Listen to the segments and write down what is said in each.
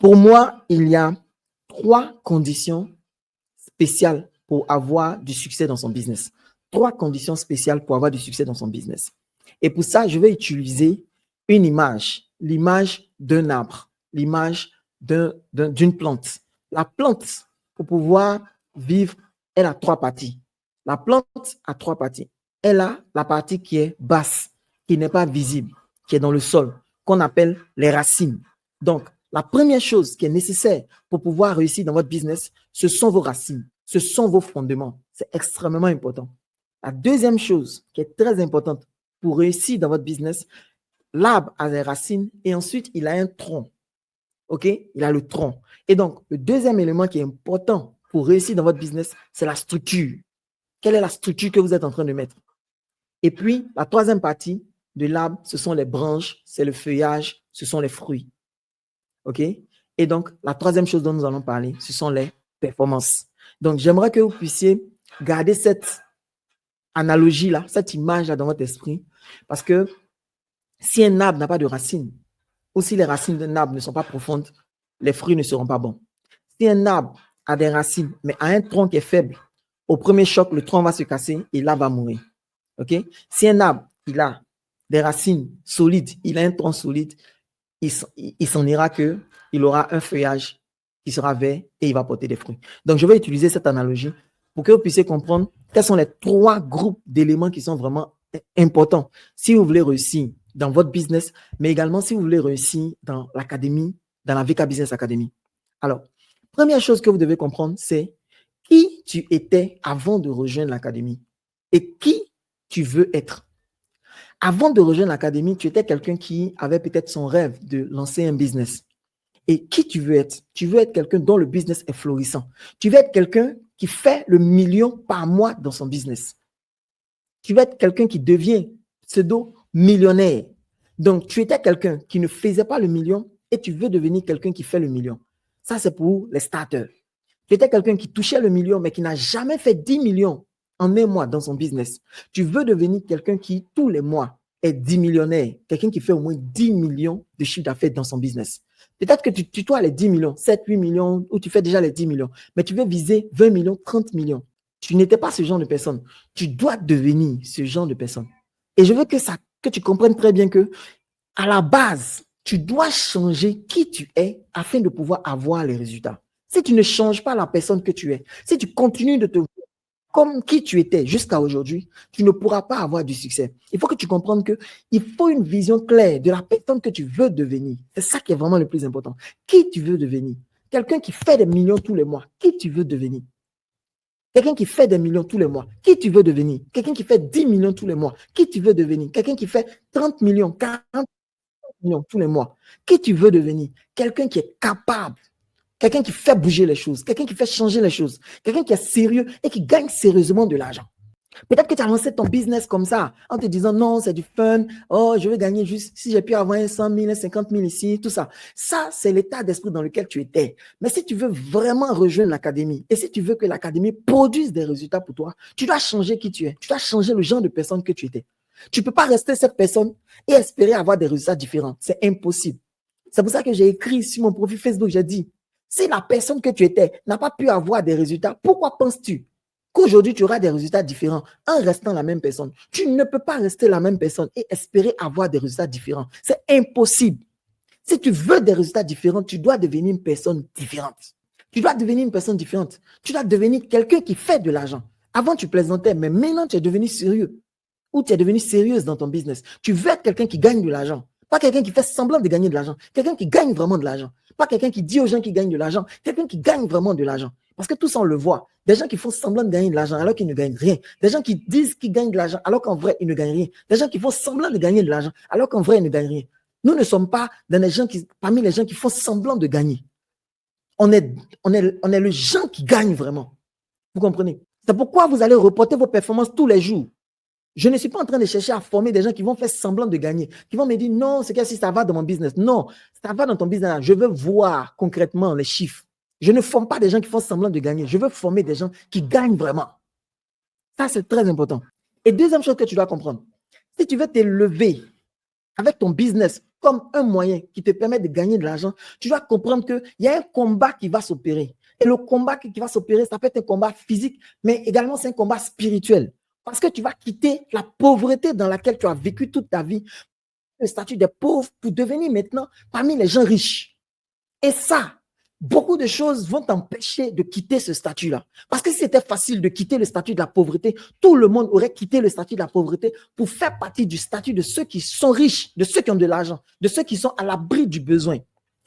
Pour moi, il y a 3 conditions spéciales pour avoir du succès dans son business. 3 conditions spéciales pour avoir du succès dans son business. Et pour ça, je vais utiliser une image, l'image d'un arbre, l'image d'une plante. La plante, pour pouvoir vivre, elle a 3 parties. La plante a 3 parties. Elle a la partie qui est basse, qui n'est pas visible, qui est dans le sol, qu'on appelle les racines. Donc, la première chose qui est nécessaire pour pouvoir réussir dans votre business, ce sont vos racines, ce sont vos fondements. C'est extrêmement important. La deuxième chose qui est très importante pour réussir dans votre business, l'arbre a des racines et ensuite, il a un tronc. OK? Il a le tronc. Et donc, le deuxième élément qui est important pour réussir dans votre business, c'est la structure. Quelle est la structure que vous êtes en train de mettre? Et puis, la troisième partie de l'arbre, ce sont les branches, c'est le feuillage, ce sont les fruits. OK? Et donc, la troisième chose dont nous allons parler, ce sont les performances. Donc, j'aimerais que vous puissiez garder cette analogie-là, cette image-là dans votre esprit, parce que si un arbre n'a pas de racines, ou si les racines d'un arbre ne sont pas profondes, les fruits ne seront pas bons. Si un arbre a des racines, mais a un tronc qui est faible, au premier choc, le tronc va se casser et l'arbre va mourir. OK? Si un arbre, il a des racines solides, il a un tronc solide, il s'en ira qu'il aura un feuillage qui sera vert et il va porter des fruits. Donc, je vais utiliser cette analogie pour que vous puissiez comprendre quels sont les 3 groupes d'éléments qui sont vraiment importants si vous voulez réussir dans votre business, mais également si vous voulez réussir dans l'académie, dans la VK Business Academy. Alors, première chose que vous devez comprendre, c'est qui tu étais avant de rejoindre l'académie et qui tu veux être. Avant de rejoindre l'académie, tu étais quelqu'un qui avait peut-être son rêve de lancer un business. Et qui tu veux être? Tu veux être quelqu'un dont le business est florissant. Tu veux être quelqu'un qui fait le million par mois dans son business. Tu veux être quelqu'un qui devient pseudo-millionnaire. Donc, tu étais quelqu'un qui ne faisait pas le million et tu veux devenir quelqu'un qui fait le million. Ça, c'est pour les starters. Tu étais quelqu'un qui touchait le million, mais qui n'a jamais fait 10 millions en un mois dans son business. Tu veux devenir quelqu'un qui, tous les mois, est 10 millionnaire, quelqu'un qui fait au moins 10 millions de chiffre d'affaires dans son business. Peut-être que tu tutoies les 10 millions, 7, 8 millions, ou tu fais déjà les 10 millions, mais tu veux viser 20 millions, 30 millions. Tu n'étais pas ce genre de personne. Tu dois devenir ce genre de personne. Et je veux que tu comprennes très bien que, à la base, tu dois changer qui tu es afin de pouvoir avoir les résultats. Si tu ne changes pas la personne que tu es, si tu continues de te voir comme qui tu étais jusqu'à aujourd'hui, tu ne pourras pas avoir du succès. Il faut que tu comprennes qu'il faut une vision claire de la personne que tu veux devenir. C'est ça qui est vraiment le plus important. Qui tu veux devenir? Quelqu'un qui fait des millions tous les mois. Qui tu veux devenir? Quelqu'un qui fait des millions tous les mois. Qui tu veux devenir? Quelqu'un qui fait 10 millions tous les mois. Qui tu veux devenir? Quelqu'un qui fait 30 millions, 40 millions tous les mois. Qui tu veux devenir? Quelqu'un qui est capable. Quelqu'un qui fait bouger les choses, quelqu'un qui fait changer les choses, quelqu'un qui est sérieux et qui gagne sérieusement de l'argent. Peut-être que tu as lancé ton business comme ça, en te disant non, c'est du fun, oh, je vais gagner juste, si j'ai pu avoir 100 000, 50 000 ici, tout ça. Ça, c'est l'état d'esprit dans lequel tu étais. Mais si tu veux vraiment rejoindre l'académie et si tu veux que l'académie produise des résultats pour toi, tu dois changer qui tu es. Tu dois changer le genre de personne que tu étais. Tu ne peux pas rester cette personne et espérer avoir des résultats différents. C'est impossible. C'est pour ça que j'ai écrit sur mon profil Facebook, j'ai dit, si la personne que tu étais n'a pas pu avoir des résultats, pourquoi penses-tu qu'aujourd'hui tu auras des résultats différents en restant la même personne? Tu ne peux pas rester la même personne et espérer avoir des résultats différents. C'est impossible. Si tu veux des résultats différents, tu dois devenir une personne différente. Tu dois devenir une personne différente. Tu dois devenir quelqu'un qui fait de l'argent. Avant, tu plaisantais, mais maintenant, tu es devenu sérieux. Ou tu es devenu sérieuse dans ton business. Tu veux être quelqu'un qui gagne de l'argent. Pas quelqu'un qui fait semblant de gagner de l'argent. Quelqu'un qui gagne vraiment de l'argent. Pas quelqu'un qui dit aux gens qu'ils gagnent de l'argent. Quelqu'un qui gagne vraiment de l'argent. Parce que tout ça, on le voit. Des gens qui font semblant de gagner de l'argent alors qu'ils ne gagnent rien. Des gens qui disent qu'ils gagnent de l'argent alors qu'en vrai, ils ne gagnent rien. Des gens qui font semblant de gagner de l'argent alors qu'en vrai, ils ne gagnent rien. Nous ne sommes pas parmi les gens qui font semblant de gagner. On est les gens qui gagnent vraiment. Vous comprenez? C'est pourquoi vous allez reporter vos performances tous les jours. Je ne suis pas en train de chercher à former des gens qui vont faire semblant de gagner, qui vont me dire non, c'est que si ça va dans mon business. Non, ça va dans ton business. Je veux voir concrètement les chiffres. Je ne forme pas des gens qui font semblant de gagner. Je veux former des gens qui gagnent vraiment. Ça, c'est très important. Et deuxième chose que tu dois comprendre, si tu veux t'élever avec ton business comme un moyen qui te permet de gagner de l'argent, tu dois comprendre qu'il y a un combat qui va s'opérer. Et le combat qui va s'opérer, ça peut être un combat physique, mais également c'est un combat spirituel. Parce que tu vas quitter la pauvreté dans laquelle tu as vécu toute ta vie, le statut des pauvres, pour devenir maintenant parmi les gens riches. Et ça, beaucoup de choses vont t'empêcher de quitter ce statut-là. Parce que si c'était facile de quitter le statut de la pauvreté, tout le monde aurait quitté le statut de la pauvreté pour faire partie du statut de ceux qui sont riches, de ceux qui ont de l'argent, de ceux qui sont à l'abri du besoin.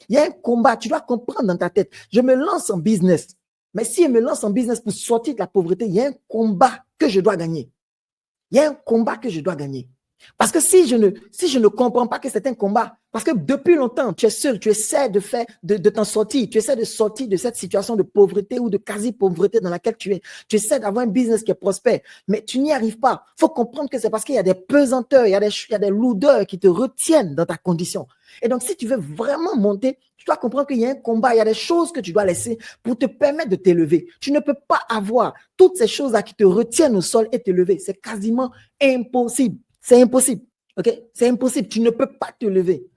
Il y a un combat, tu dois comprendre dans ta tête. Je me lance en business. Mais si je me lance en business pour sortir de la pauvreté, il y a un combat que je dois gagner. Il y a un combat que je dois gagner. Parce que si je ne comprends pas que c'est un combat, parce que depuis longtemps, tu es seul, tu essaies de t'en sortir, tu essaies de sortir de cette situation de pauvreté ou de quasi-pauvreté dans laquelle tu es. Tu essaies d'avoir un business qui est prospère, mais tu n'y arrives pas. Il faut comprendre que c'est parce qu'il y a des pesanteurs, il y a des lourdeurs qui te retiennent dans ta condition. Et donc, si tu veux vraiment monter, tu dois comprendre qu'il y a un combat, il y a des choses que tu dois laisser pour te permettre de t'élever. Tu ne peux pas avoir toutes ces choses-là qui te retiennent au sol et t'élever. C'est quasiment impossible. C'est impossible. OK? C'est impossible. Tu ne peux pas te lever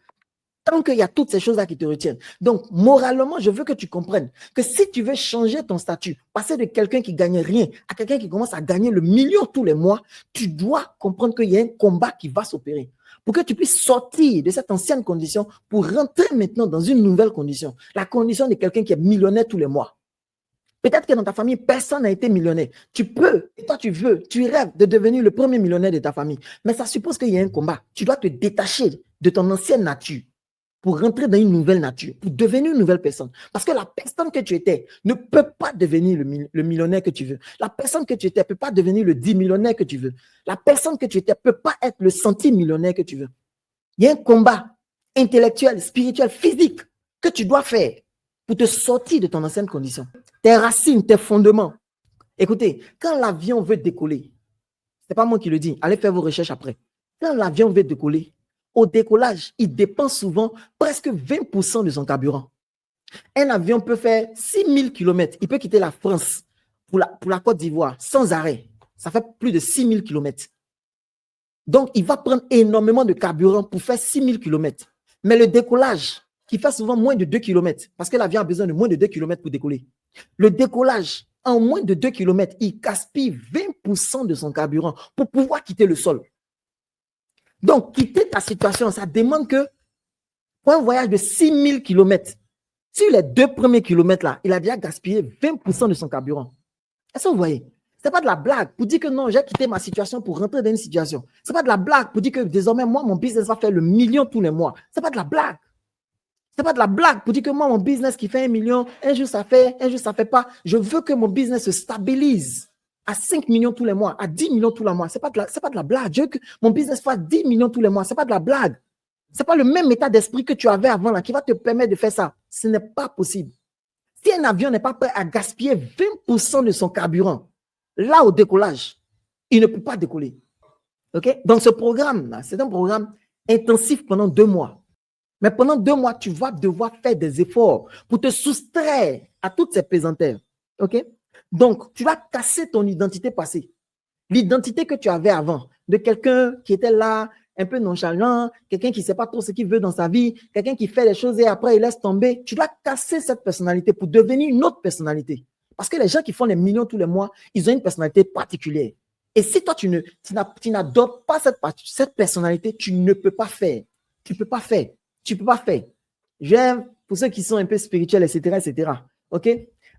tant qu'il y a toutes ces choses-là qui te retiennent. Donc, moralement, je veux que tu comprennes que si tu veux changer ton statut, passer de quelqu'un qui ne gagne rien à quelqu'un qui commence à gagner le million tous les mois, tu dois comprendre qu'il y a un combat qui va s'opérer pour que tu puisses sortir de cette ancienne condition pour rentrer maintenant dans une nouvelle condition. La condition de quelqu'un qui est millionnaire tous les mois. Peut-être que dans ta famille, personne n'a été millionnaire. Tu peux, et toi tu veux, tu rêves de devenir le premier millionnaire de ta famille. Mais ça suppose qu'il y a un combat. Tu dois te détacher de ton ancienne nature pour rentrer dans une nouvelle nature, pour devenir une nouvelle personne. Parce que la personne que tu étais ne peut pas devenir le millionnaire que tu veux. La personne que tu étais ne peut pas devenir le 10 millionnaire que tu veux. La personne que tu étais ne peut pas être le centimillionnaire que tu veux. Il y a un combat intellectuel, spirituel, physique que tu dois faire pour te sortir de ton ancienne condition. Tes racines, tes fondements. Écoutez, quand l'avion veut décoller, ce n'est pas moi qui le dis, allez faire vos recherches après. Quand l'avion veut décoller, au décollage, il dépense souvent presque 20% de son carburant. Un avion peut faire 6000 km, il peut quitter la France pour la Côte d'Ivoire sans arrêt. Ça fait plus de 6000 km. Donc, il va prendre énormément de carburant pour faire 6000 km. Mais le décollage, qui fait souvent moins de 2 km, parce que l'avion a besoin de moins de 2 km pour décoller. Le décollage, en moins de 2 km, il gaspille 20% de son carburant pour pouvoir quitter le sol. Donc, quitter ta situation, ça demande que pour un voyage de 6000 km, sur les 2 premiers kilomètres là, il a déjà gaspillé 20% de son carburant. Est-ce que vous voyez? Ce n'est pas de la blague pour dire que non, j'ai quitté ma situation pour rentrer dans une situation. Ce n'est pas de la blague pour dire que désormais, moi, mon business va faire le million tous les mois. Ce n'est pas de la blague. Ce n'est pas de la blague pour dire que moi, mon business qui fait 1 million, un jour ça fait pas. Je veux que mon business se stabilise à 5 millions tous les mois, à 10 millions tous les mois. Ce n'est pas de la blague. Je veux que mon business fasse 10 millions tous les mois. Ce n'est pas de la blague. Ce n'est pas le même état d'esprit que tu avais avant là qui va te permettre de faire ça. Ce n'est pas possible. Si un avion n'est pas prêt à gaspiller 20% de son carburant, là au décollage, il ne peut pas décoller. OK? Donc ce programme-là, c'est un programme intensif pendant 2 mois. Mais pendant 2 mois, tu vas devoir faire des efforts pour te soustraire à toutes ces pesanteurs. OK? Donc, tu vas casser ton identité passée. L'identité que tu avais avant, de quelqu'un qui était là, un peu nonchalant, quelqu'un qui ne sait pas trop ce qu'il veut dans sa vie, quelqu'un qui fait les choses et après il laisse tomber. Tu dois casser cette personnalité pour devenir une autre personnalité. Parce que les gens qui font les millions tous les mois, ils ont une personnalité particulière. Et si toi, tu n'adoptes pas cette personnalité, tu ne peux pas faire. Tu ne peux pas faire. Tu ne peux pas faire. J'aime, pour ceux qui sont un peu spirituels, etc., etc. OK?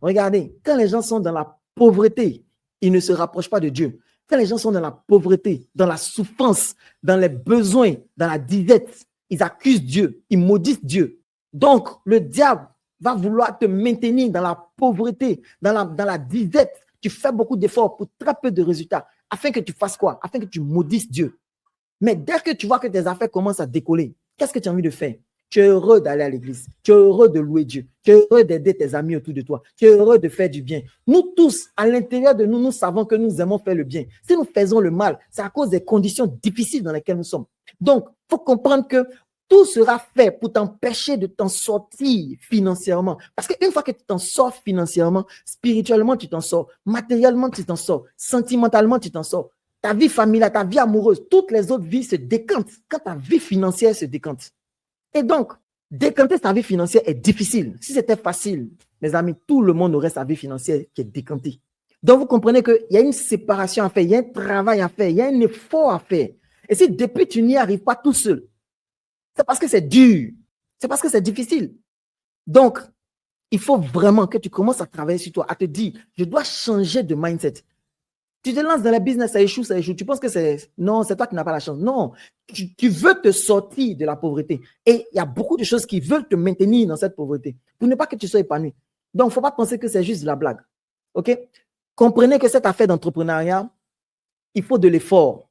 Regardez, quand les gens sont dans la pauvreté, ils ne se rapprochent pas de Dieu. Quand les gens sont dans la pauvreté, dans la souffrance, dans les besoins, dans la disette, ils accusent Dieu, ils maudissent Dieu. Donc, le diable va vouloir te maintenir dans la pauvreté, dans la disette. Tu fais beaucoup d'efforts pour très peu de résultats. Afin que tu fasses quoi? Afin que tu maudisses Dieu. Mais dès que tu vois que tes affaires commencent à décoller, qu'est-ce que tu as envie de faire? Tu es heureux d'aller à l'église. Tu es heureux de louer Dieu. Tu es heureux d'aider tes amis autour de toi. Tu es heureux de faire du bien. Nous tous, à l'intérieur de nous, nous savons que nous aimons faire le bien. Si nous faisons le mal, c'est à cause des conditions difficiles dans lesquelles nous sommes. Donc, il faut comprendre que tout sera fait pour t'empêcher de t'en sortir financièrement. Parce qu'une fois que tu t'en sors financièrement, spirituellement, tu t'en sors. Matériellement, tu t'en sors. Sentimentalement, tu t'en sors. ta vie familiale, ta vie amoureuse, toutes les autres vies se décantent quand ta vie financière se décante. Et donc, décanter sa vie financière est difficile. Si c'était facile, mes amis, tout le monde aurait sa vie financière qui est décantée. Donc, vous comprenez qu'il y a une séparation à faire, il y a un travail à faire, il y a un effort à faire. Et si depuis tu n'y arrives pas tout seul, c'est parce que c'est dur, c'est parce que c'est difficile. Donc, il faut vraiment que tu commences à travailler sur toi, à te dire, je dois changer de mindset. Tu te lances dans le business, ça échoue. Tu penses que c'est... Non, c'est toi qui n'as pas la chance. Non, tu veux te sortir de la pauvreté. Et il y a beaucoup de choses qui veulent te maintenir dans cette pauvreté pour ne pas que tu sois épanoui. Donc, il ne faut pas penser que c'est juste de la blague. OK? Comprenez que cette affaire d'entrepreneuriat, il faut de l'effort.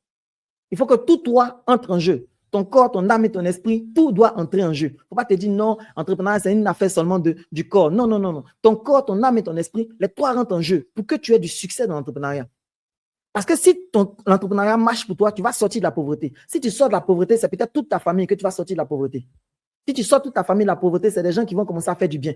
Il faut que tout toi entre en jeu. Ton corps, ton âme et ton esprit, tout doit entrer en jeu. Il ne faut pas te dire non, entrepreneuriat, c'est une affaire seulement du corps. Non, non, non, non. Ton corps, ton âme et ton esprit, les trois rentrent en jeu pour que tu aies du succès dans l'entrepreneuriat. Parce que si l'entrepreneuriat marche pour toi, tu vas sortir de la pauvreté. Si tu sors de la pauvreté, c'est peut-être toute ta famille que tu vas sortir de la pauvreté. Si tu sors toute ta famille de la pauvreté, c'est des gens qui vont commencer à faire du bien,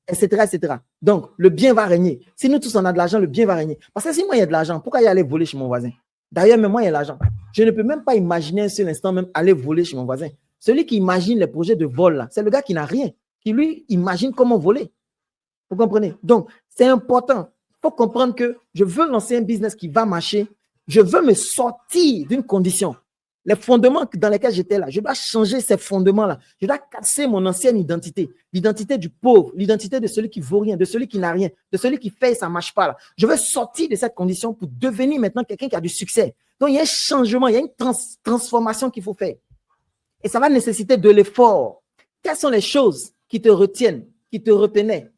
etc., etc. Donc, le bien va régner. Si nous tous on a de l'argent, le bien va régner. Parce que si moi il y a de l'argent, pourquoi y aller voler chez mon voisin? D'ailleurs, même moi il y a de l'argent. Je ne peux même pas imaginer un seul instant même aller voler chez mon voisin. Celui qui imagine les projets de vol, là, c'est le gars qui n'a rien, qui lui imagine comment voler. Vous comprenez? Donc, c'est important. Il faut comprendre que je veux lancer un business qui va marcher. Je veux me sortir d'une condition. Les fondements dans lesquels j'étais là, je dois changer ces fondements-là. Je dois casser mon ancienne identité. L'identité du pauvre, l'identité de celui qui ne vaut rien, de celui qui n'a rien, de celui qui fait et ça ne marche pas. Là. Je veux sortir de cette condition pour devenir maintenant quelqu'un qui a du succès. Donc, il y a un changement, il y a une transformation qu'il faut faire. Et ça va nécessiter de l'effort. Quelles sont les choses qui te retiennent, qui te retenaient?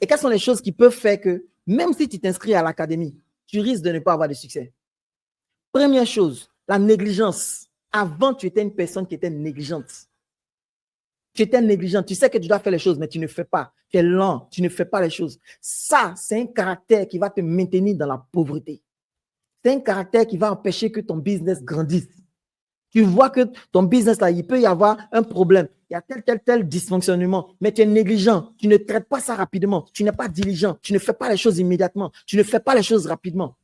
Et quelles sont les choses qui peuvent faire que, même si tu t'inscris à l'académie, tu risques de ne pas avoir de succès? Première chose, la négligence. Avant, tu étais une personne qui était négligente. Tu étais négligent. Tu sais que tu dois faire les choses, mais tu ne fais pas. Tu es lent. Tu ne fais pas les choses. Ça, c'est un caractère qui va te maintenir dans la pauvreté. C'est un caractère qui va empêcher que ton business grandisse. Tu vois que ton business, là, il peut y avoir un problème. Il y a tel dysfonctionnement, mais tu es négligent. Tu ne traites pas ça rapidement. Tu n'es pas diligent. Tu ne fais pas les choses immédiatement. Tu ne fais pas les choses rapidement.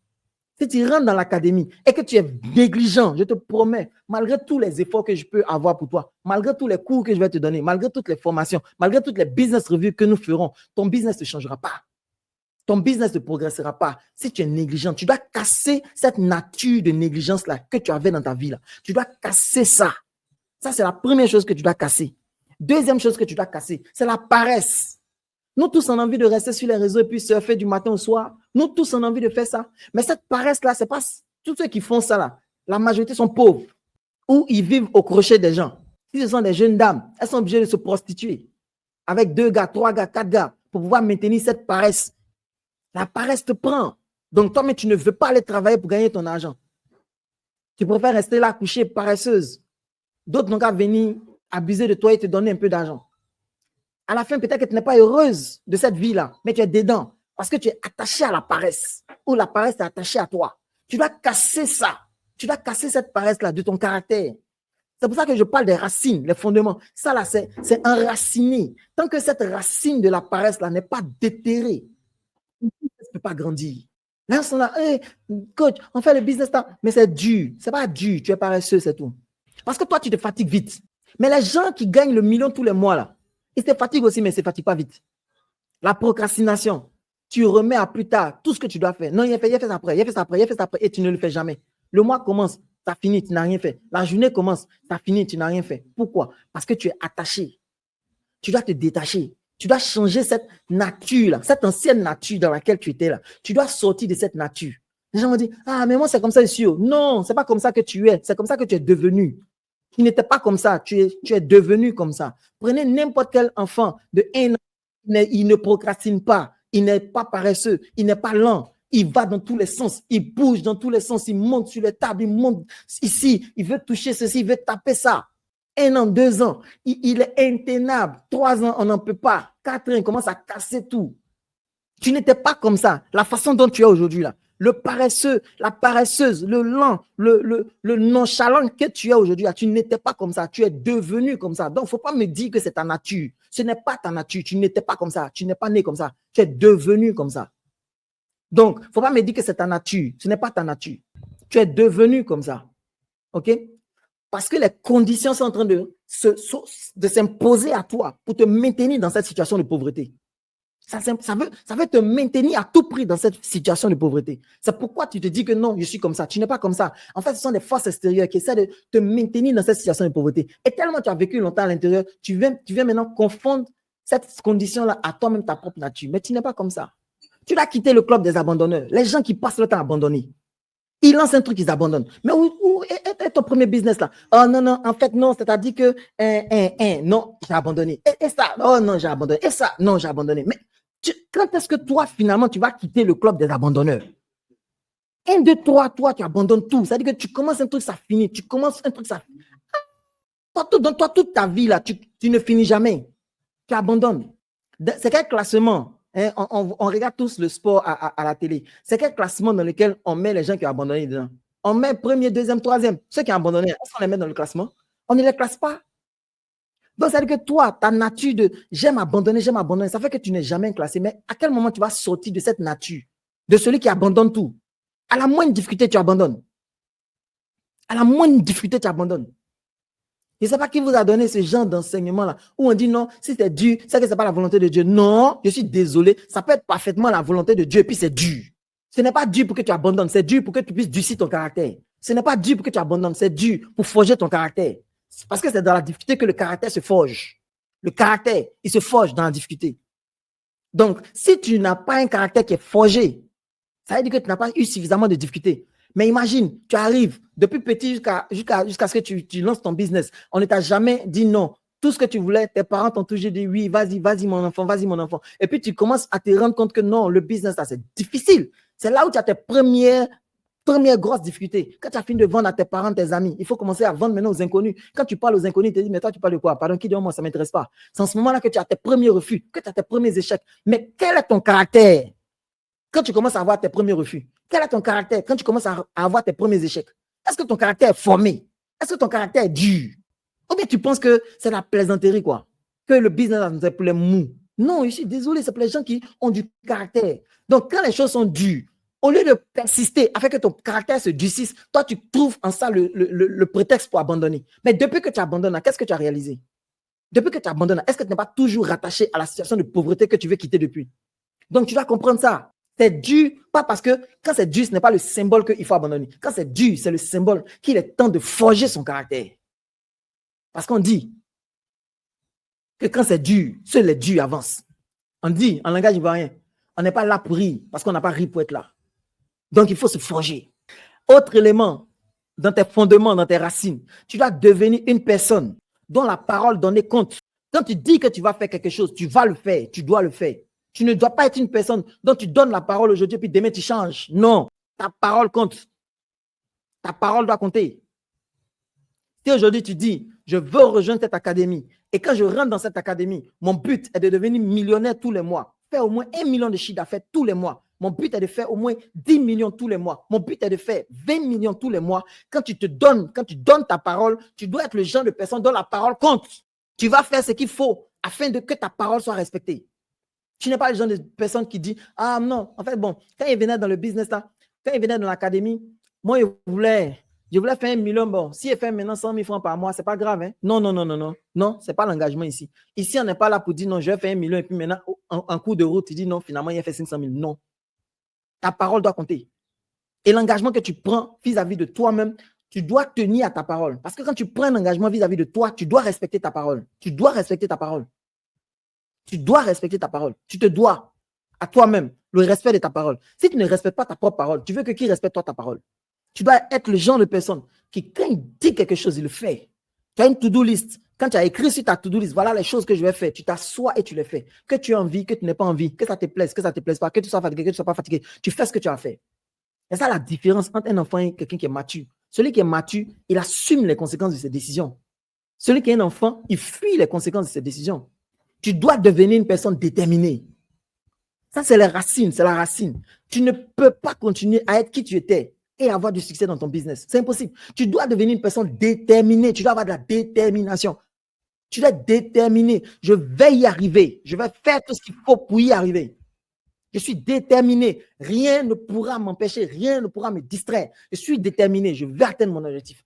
Si tu rentres dans l'académie et que tu es négligent, je te promets, malgré tous les efforts que je peux avoir pour toi, malgré tous les cours que je vais te donner, malgré toutes les formations, malgré toutes les business reviews que nous ferons, ton business ne changera pas. Ton business ne progressera pas si tu es négligent. Tu dois casser cette nature de négligence-là que tu avais dans ta vie. Là. Tu dois casser ça. Ça, c'est la première chose que tu dois casser. Deuxième chose que tu dois casser, c'est la paresse. Nous tous, on a envie de rester sur les réseaux et puis surfer du matin au soir. Nous tous, on a envie de faire ça. Mais cette paresse-là, c'est pas tous ceux qui font ça là. La majorité sont pauvres ou ils vivent au crochet des gens. Si ce sont des jeunes dames, elles sont obligées de se prostituer avec 2 gars, 3 gars, 4 gars pour pouvoir maintenir cette paresse. La paresse te prend. Donc, toi, mais tu ne veux pas aller travailler pour gagner ton argent. Tu préfères rester là couchée paresseuse. D'autres n'ont qu'à venir abuser de toi et te donner un peu d'argent. À la fin, peut-être que tu n'es pas heureuse de cette vie-là, mais tu es dedans parce que tu es attaché à la paresse ou la paresse est attachée à toi. Tu dois casser ça. Tu dois casser cette paresse-là de ton caractère. C'est pour ça que je parle des racines, les fondements. Ça, là, c'est enraciné. Tant que cette racine de la paresse-là n'est pas déterrée, tu ne peux pas grandir. Là, ils sont là, hey, coach, on fait le business là, mais c'est dur. C'est pas dur, tu es paresseux, c'est tout. Parce que toi, tu te fatigues vite. Mais les gens qui gagnent le million tous les mois, là, ils se fatiguent aussi, mais ils ne se fatiguent pas vite. La procrastination, tu remets à plus tard tout ce que tu dois faire. Non, il a fait ça après, il a fait ça après, il a fait ça après, et tu ne le fais jamais. Le mois commence, ça finit, tu n'as rien fait. La journée commence, ça finit, tu n'as rien fait. Pourquoi? Parce que tu es attaché. Tu dois te détacher. Tu dois changer cette nature-là, cette ancienne nature dans laquelle tu étais là. Tu dois sortir de cette nature. Les gens vont dire, ah, mais moi, c'est comme ça ici. Non, c'est pas comme ça que tu es. C'est comme ça que tu es devenu. Tu n'étais pas comme ça. Tu es devenu comme ça. Prenez n'importe quel enfant de 1 an. Il ne procrastine pas. Il n'est pas paresseux. Il n'est pas lent. Il va dans tous les sens. Il bouge dans tous les sens. Il monte sur les tables. Il monte ici. Il veut toucher ceci. Il veut taper ça. 1 an, 2 ans. Il est intenable. 3 ans, on n'en peut pas. 4 ans, il commence à casser tout. Tu n'étais pas comme ça. La façon dont tu es aujourd'hui là. Le paresseux, la paresseuse, le lent, le nonchalant que tu es aujourd'hui, tu n'étais pas comme ça. Tu es devenu comme ça. Donc, il ne faut pas me dire que c'est ta nature. Ce n'est pas ta nature. Tu n'étais pas comme ça. Tu n'es pas né comme ça. Tu es devenu comme ça. Donc, il ne faut pas me dire que c'est ta nature. Ce n'est pas ta nature. Tu es devenu comme ça. OK? Parce que les conditions sont en train de s'imposer à toi pour te maintenir dans cette situation de pauvreté. Ça veut te maintenir à tout prix dans cette situation de pauvreté. C'est pourquoi tu te dis que non, je suis comme ça. Tu n'es pas comme ça. En fait, ce sont des forces extérieures qui essaient de te maintenir dans cette situation de pauvreté. Et tellement tu as vécu longtemps à l'intérieur, tu viens maintenant confondre cette condition-là à toi-même, ta propre nature. Mais tu n'es pas comme ça. Tu dois quitter le club des abandonneurs. Les gens qui passent le temps à abandonner. Ils lancent un truc, ils abandonnent. Mais où est ton premier business là? Oh non, en fait, non, c'est-à-dire que non, j'ai abandonné. Et ça, oh non, j'ai abandonné. Et ça, non, j'ai abandonné. Mais quand est-ce que toi, finalement, tu vas quitter le club des abandonneurs? 1, 2, 3, toi, tu abandonnes tout. C'est-à-dire que tu commences un truc, ça finit. Tu commences un truc, ça finit. Dans toi, toute ta vie, là, tu ne finis jamais. Tu abandonnes. C'est quel classement? On regarde tous le sport à la télé. C'est quel classement dans lequel on met les gens qui ont abandonné dedans? On met premier, deuxième, troisième. Ceux qui ont abandonné, est-ce qu'on les met dans le classement? On ne les classe pas. Donc, ça veut dire que toi, ta nature de j'aime abandonner, ça fait que tu n'es jamais classé. Mais à quel moment tu vas sortir de cette nature, de celui qui abandonne tout? À la moindre difficulté, tu abandonnes. À la moindre difficulté, tu abandonnes. Je ne sais pas qui vous a donné ce genre d'enseignement-là, où on dit non, si c'est dur, c'est que ce n'est pas la volonté de Dieu. Non, je suis désolé, ça peut être parfaitement la volonté de Dieu, et puis c'est dur. Ce n'est pas dur pour que tu abandonnes, c'est dur pour que tu puisses durcir ton caractère. Ce n'est pas dur pour que tu abandonnes, c'est dur pour forger ton caractère. Parce que c'est dans la difficulté que le caractère se forge. Le caractère, il se forge dans la difficulté. Donc, si tu n'as pas un caractère qui est forgé, ça veut dire que tu n'as pas eu suffisamment de difficultés. Mais imagine, tu arrives depuis petit jusqu'à ce que tu lances ton business. On ne t'a jamais dit non. Tout ce que tu voulais, tes parents t'ont toujours dit oui, vas-y mon enfant, vas-y mon enfant. Et puis tu commences à te rendre compte que non, le business, c'est difficile. C'est là où tu as tes premières grosses difficultés. Quand tu as fini de vendre à tes parents, tes amis, il faut commencer à vendre maintenant aux inconnus. Quand tu parles aux inconnus, ils te disent, mais toi, tu parles de quoi? Pardon, qui dit moi, ça ne m'intéresse pas. C'est en ce moment-là que tu as tes premiers refus, que tu as tes premiers échecs. Mais quel est ton caractère? Quand tu commences à avoir tes premiers refus, quel est ton caractère quand tu commences à avoir tes premiers échecs? Est-ce que ton caractère est formé? Est-ce que ton caractère est dur? Ou bien tu penses que c'est la plaisanterie, quoi? Que le business, c'est pour les mous? Non, je suis désolé, c'est pour les gens qui ont du caractère. Donc, quand les choses sont dures, au lieu de persister afin que ton caractère se durcisse, toi, tu trouves en ça le prétexte pour abandonner. Mais depuis que tu abandonnes, qu'est-ce que tu as réalisé? Depuis que tu abandonnes, est-ce que tu n'es pas toujours rattaché à la situation de pauvreté que tu veux quitter depuis? Donc, tu dois comprendre ça. C'est dur, pas parce que quand c'est dur, ce n'est pas le symbole qu'il faut abandonner. Quand c'est dur, c'est le symbole qu'il est temps de forger son caractère. Parce qu'on dit que quand c'est dur, seuls les durs avancent. On dit en langage ivoirien, on n'est pas là pour rire parce qu'on n'a pas ri pour être là. Donc, il faut se forger. Autre élément, dans tes fondements, dans tes racines, tu dois devenir une personne dont la parole donne compte. Quand tu dis que tu vas faire quelque chose, tu vas le faire, tu dois le faire. Tu ne dois pas être une personne dont tu donnes la parole aujourd'hui, puis demain tu changes. Non, ta parole compte. Ta parole doit compter. Si aujourd'hui tu dis, je veux rejoindre cette académie, et quand je rentre dans cette académie, mon but est de devenir millionnaire tous les mois, faire au moins 1 million de chiffre d'affaires tous les mois. Mon but est de faire au moins 10 millions tous les mois. Mon but est de faire 20 millions tous les mois. Quand tu donnes ta parole, tu dois être le genre de personne dont la parole compte. Tu vas faire ce qu'il faut afin que ta parole soit respectée. Tu n'es pas le genre de personne qui dit, ah non, en fait, bon, quand il venait dans le business là, quand il venait dans l'académie, moi, je voulais faire 1 million, bon, si il fait maintenant 100 000 francs par mois, c'est pas grave, hein? Non, ce n'est pas l'engagement ici. Ici, on n'est pas là pour dire, non, je vais faire 1 million, et puis maintenant, en cours de route, tu dis, non, finalement, il a fait 500 000. Non. Ta parole doit compter. Et l'engagement que tu prends vis-à-vis de toi-même, tu dois tenir à ta parole. Parce que quand tu prends un engagement vis-à-vis de toi, tu dois respecter ta parole. Tu dois respecter ta parole. Tu dois respecter ta parole. Tu te dois à toi-même le respect de ta parole. Si tu ne respectes pas ta propre parole, tu veux que qui respecte toi ta parole? Tu dois être le genre de personne qui, quand il dit quelque chose, il le fait. Tu as une to-do list. Quand tu as écrit sur ta to-do list, voilà les choses que je vais faire. Tu t'assois et tu les fais. Que tu aies envie, que tu n'aies pas envie, que ça te plaise, que ça ne te plaise pas, que tu sois fatigué, que tu ne sois pas fatigué. Tu fais ce que tu as fait. C'est ça la différence entre un enfant et quelqu'un qui est mature. Celui qui est mature, il assume les conséquences de ses décisions. Celui qui est un enfant, il fuit les conséquences de ses décisions. Tu dois devenir une personne déterminée. Ça, c'est les racines, c'est la racine. Tu ne peux pas continuer à être qui tu étais et avoir du succès dans ton business. C'est impossible. Tu dois devenir une personne déterminée. Tu dois avoir de la détermination. Tu dois être déterminé. Je vais y arriver. Je vais faire tout ce qu'il faut pour y arriver. Je suis déterminé. Rien ne pourra m'empêcher, rien ne pourra me distraire. Je suis déterminé. Je vais atteindre mon objectif.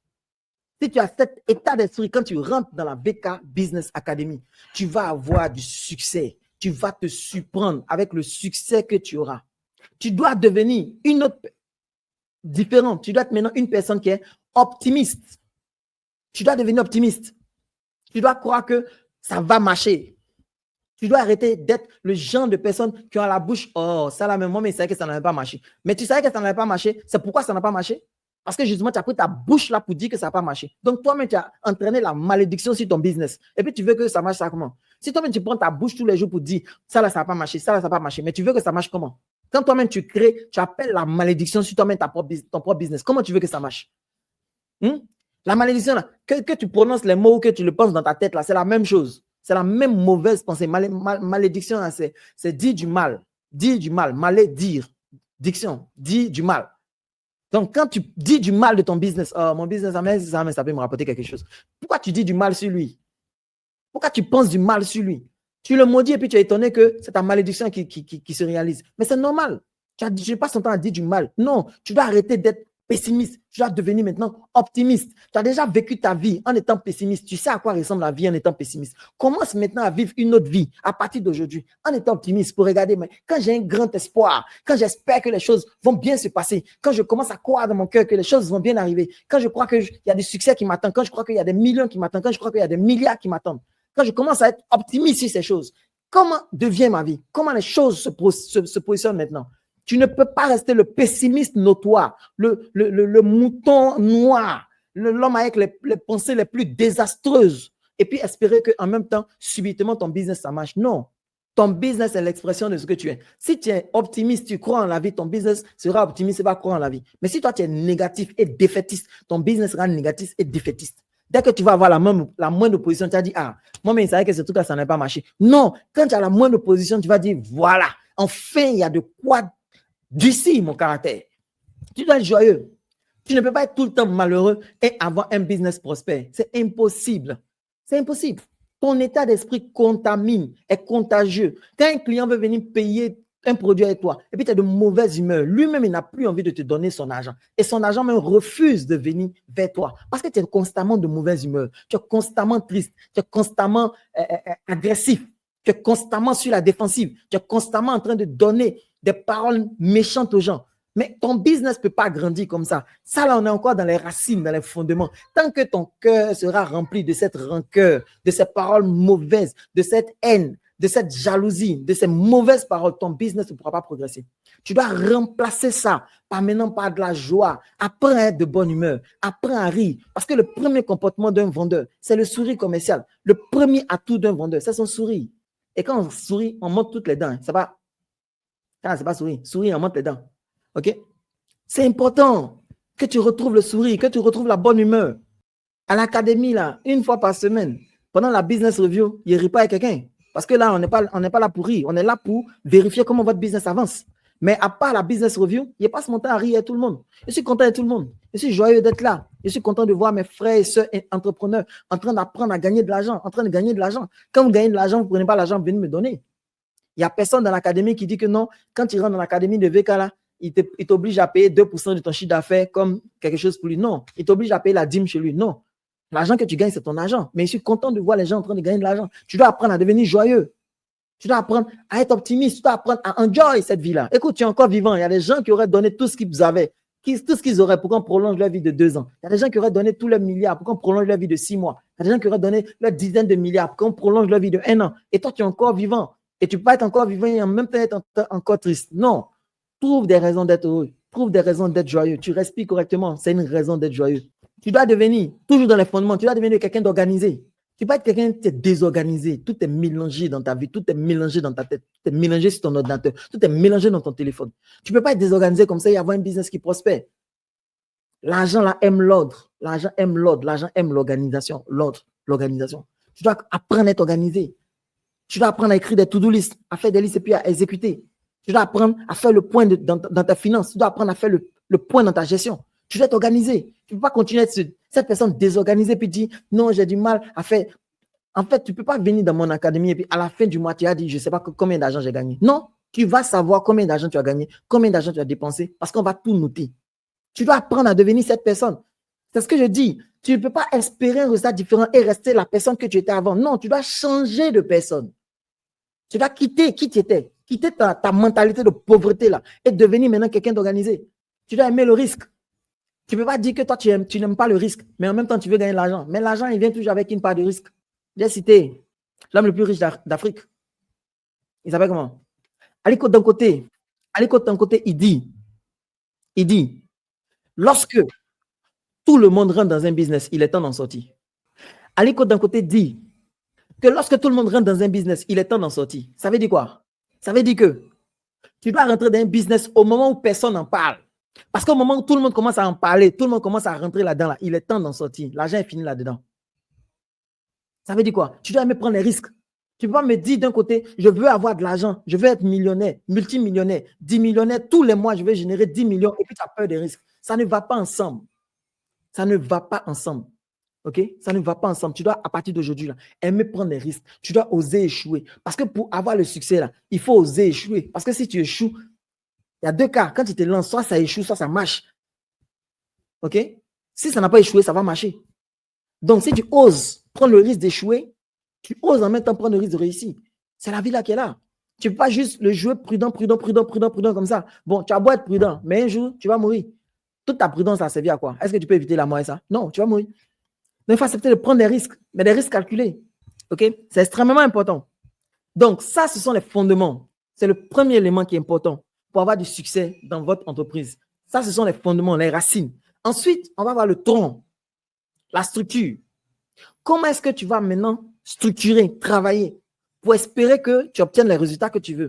Si tu as cet état d'esprit, quand tu rentres dans la BK Business Academy, tu vas avoir du succès. Tu vas te surprendre avec le succès que tu auras. Tu dois devenir une autre différente. Tu dois être maintenant une personne qui est optimiste. Tu dois devenir optimiste. Tu dois croire que ça va marcher. Tu dois arrêter d'être le genre de personne qui ont la bouche, oh, ça là, même moi, mais c'est vrai que ça n'avait pas marché. Mais tu savais que ça n'avait pas marché. C'est pourquoi ça n'a pas marché? Parce que justement, tu as pris ta bouche là pour dire que ça n'a pas marché. Donc, toi-même, tu as entraîné la malédiction sur ton business. Et puis, tu veux que ça marche, ça comment? Si toi-même, tu prends ta bouche tous les jours pour dire, ça là, ça n'a pas marché, ça là, ça n'a pas marché. Mais tu veux que ça marche comment? Quand toi-même, tu crées, tu appelles la malédiction sur toi-même, ton propre business. Comment tu veux que ça marche? La malédiction, là, que tu prononces les mots ou que tu le penses dans ta tête, là, c'est la même chose. C'est la même mauvaise pensée. Malédiction, c'est dire du mal. Dire du mal. Malédire. Diction. Dire du mal. Donc, quand tu dis du mal de ton business, oh, mon business, ça peut me rapporter quelque chose. Pourquoi tu dis du mal sur lui? Pourquoi tu penses du mal sur lui? Tu le maudis et puis tu es étonné que c'est ta malédiction qui se réalise. Mais c'est normal. Tu ne passes ton temps à dire du mal. Non, tu dois arrêter d'être pessimiste. Tu dois devenir maintenant optimiste. Tu as déjà vécu ta vie en étant pessimiste. Tu sais à quoi ressemble la vie en étant pessimiste. Commence maintenant à vivre une autre vie à partir d'aujourd'hui en étant optimiste pour regarder. Mais quand j'ai un grand espoir, quand j'espère que les choses vont bien se passer, quand je commence à croire dans mon cœur que les choses vont bien arriver, quand je crois qu'il y a des succès qui m'attendent, quand je crois qu'il y a des millions qui m'attendent, quand je crois qu'il y a des milliards qui m'attendent, quand je commence à être optimiste sur ces choses, comment devient ma vie? Comment les choses se positionnent maintenant? Tu ne peux pas rester le pessimiste notoire, le mouton noir, l'homme avec les pensées les plus désastreuses et puis espérer qu'en même temps, subitement, ton business, ça marche. Non. Ton business est l'expression de ce que tu es. Si tu es optimiste, tu crois en la vie, ton business sera optimiste et va croire en la vie. Mais si toi, tu es négatif et défaitiste, ton business sera négatif et défaitiste. Dès que tu vas avoir la moindre opposition, tu vas dire, ah, moi, mais c'est vrai que ce truc-là, ça n'a pas marché. Non, quand tu as la moindre opposition, tu vas dire, voilà, enfin, il y a de quoi d'ici mon caractère. Tu dois être joyeux. Tu ne peux pas être tout le temps malheureux et avoir un business prospère. C'est impossible. C'est impossible. Ton état d'esprit contamine, est contagieux. Quand un client veut venir payer un produit avec toi et puis tu as de mauvaise humeur, lui-même, il n'a plus envie de te donner son argent. Et son argent même refuse de venir vers toi parce que tu es constamment de mauvaise humeur. Tu es constamment triste. Tu es constamment agressif. Tu es constamment sur la défensive. Tu es constamment en train de donner des paroles méchantes aux gens. Mais ton business ne peut pas grandir comme ça. Ça, là, on est encore dans les racines, dans les fondements. Tant que ton cœur sera rempli de cette rancœur, de ces paroles mauvaises, de cette haine, de cette jalousie, de ces mauvaises paroles, ton business ne pourra pas progresser. Tu dois remplacer ça par de la joie. Apprends à être de bonne humeur. Apprends à rire. Parce que le premier comportement d'un vendeur, c'est le sourire commercial. Le premier atout d'un vendeur, c'est son sourire. Et quand on sourit, on monte toutes les dents. Ça va. Ah, c'est pas sourire. Sourire, on monte les dents. OK? C'est important que tu retrouves le sourire, que tu retrouves la bonne humeur. À l'académie, là, une fois par semaine, pendant la business review, il ne rit pas avec quelqu'un. Parce que là, on n'est pas là pour rire. On est là pour vérifier comment votre business avance. Mais à part la business review, il n'y a pas ce montant à rire à tout le monde. Je suis content de tout le monde. Je suis joyeux d'être là. Je suis content de voir mes frères et sœurs entrepreneurs en train d'apprendre à gagner de l'argent, en train de gagner de l'argent. Quand vous gagnez de l'argent, vous ne prenez pas l'argent, vous venez me donner. Il n'y a personne dans l'académie qui dit que non, quand tu rentres dans l'académie de VK, là, il t'oblige à payer 2% de ton chiffre d'affaires comme quelque chose pour lui. Non, il t'oblige à payer la dîme chez lui. Non, l'argent que tu gagnes, c'est ton argent. Mais je suis content de voir les gens en train de gagner de l'argent. Tu dois apprendre à devenir joyeux. Tu dois apprendre à être optimiste. Tu dois apprendre à enjoy cette vie-là. Écoute, tu es encore vivant. Il y a des gens qui auraient donné tout ce qu'ils avaient, tout ce qu'ils auraient pour qu'on prolonge leur vie de 2 ans. Il y a des gens qui auraient donné tous leurs milliards pour qu'on prolonge leur vie de 6 mois. Il y a des gens qui auraient donné leurs dizaines de milliards pour qu'on prolonge leur vie de 1 an. Et toi, tu es encore vivant. Et tu peux pas être encore vivant et en même temps être encore triste. Non. Trouve des raisons d'être heureux. Trouve des raisons d'être joyeux. Tu respires correctement. C'est une raison d'être joyeux. Tu dois devenir, toujours dans les fondements, tu dois devenir quelqu'un d'organisé. Tu ne peux pas être quelqu'un qui est désorganisé. Tout est mélangé dans ta vie. Tout est mélangé dans ta tête. Tout est mélangé sur ton ordinateur. Tout est mélangé dans ton téléphone. Tu ne peux pas être désorganisé comme ça et avoir un business qui prospère. L'argent là aime l'ordre. L'argent aime l'ordre. L'argent aime l'organisation. L'ordre, l'organisation. Tu dois apprendre à être organisé. Tu dois apprendre à écrire des to-do list, à faire des listes et puis à exécuter. Tu dois apprendre à faire le point dans ta finance. Tu dois apprendre à faire le point dans ta gestion. Tu dois t'organiser. Tu ne peux pas continuer à être cette personne désorganisée puis dire non, j'ai du mal à faire. En fait, tu ne peux pas venir dans mon académie et puis à la fin du mois, tu as dit je ne sais pas combien d'argent j'ai gagné. Non, Tu vas savoir combien d'argent tu as gagné, combien d'argent tu as dépensé, parce qu'on va tout noter. Tu dois apprendre à devenir cette personne. C'est ce que je dis. Tu ne peux pas espérer un résultat différent et rester la personne que tu étais avant. Non, tu dois changer de personne. Tu dois quitter qui tu étais, quitter ta mentalité de pauvreté là et devenir maintenant quelqu'un d'organisé. Tu dois aimer le risque. Tu ne peux pas dire que toi, tu n'aimes pas le risque, mais en même temps, tu veux gagner de l'argent. Mais l'argent, il vient toujours avec une part de risque. J'ai cité l'homme le plus riche d'Afrique. Il s'appelle comment? Aliko Dangote. Aliko Dangote, il dit, lorsque tout le monde rentre dans un business, il est temps d'en sortir. Aliko Dangote dit que lorsque tout le monde rentre dans un business, il est temps d'en sortir. Ça veut dire quoi? Ça veut dire que tu dois rentrer dans un business au moment où personne n'en parle. Parce qu'au moment où tout le monde commence à en parler, tout le monde commence à rentrer là-dedans, là, il est temps d'en sortir. L'argent est fini là-dedans. Ça veut dire quoi? Tu dois même prendre les risques. Tu ne peux pas me dire d'un côté, je veux avoir de l'argent, je veux être millionnaire, multimillionnaire, 10 millionnaires, tous les mois, je vais générer 10 millions et puis tu as peur des risques. Ça ne va pas ensemble. Ça ne va pas ensemble. OK? Ça ne va pas ensemble. Tu dois, à partir d'aujourd'hui, aimer prendre des risques. Tu dois oser échouer. Parce que pour avoir le succès, là, il faut oser échouer. Parce que si tu échoues, il y a deux cas. Quand tu te lances, soit ça échoue, soit ça marche. OK? Si ça n'a pas échoué, ça va marcher. Donc, si tu oses prendre le risque d'échouer, tu oses en même temps prendre le risque de réussir. C'est la vie là qui est là. Tu ne peux pas juste le jouer prudent comme ça. Bon, tu as beau être prudent, mais un jour, tu vas mourir. Toute ta prudence, ça a servi à quoi? Est-ce que tu peux éviter la mort et ça? Non, tu vas mourir. Donc, il faut accepter de prendre des risques, mais des risques calculés. OK? C'est extrêmement important. Donc, ça, ce sont les fondements. C'est le premier élément qui est important pour avoir du succès dans votre entreprise. Ça, ce sont les fondements, les racines. Ensuite, on va voir le tronc, la structure. Comment est-ce que tu vas maintenant structurer, travailler pour espérer que tu obtiennes les résultats que tu veux?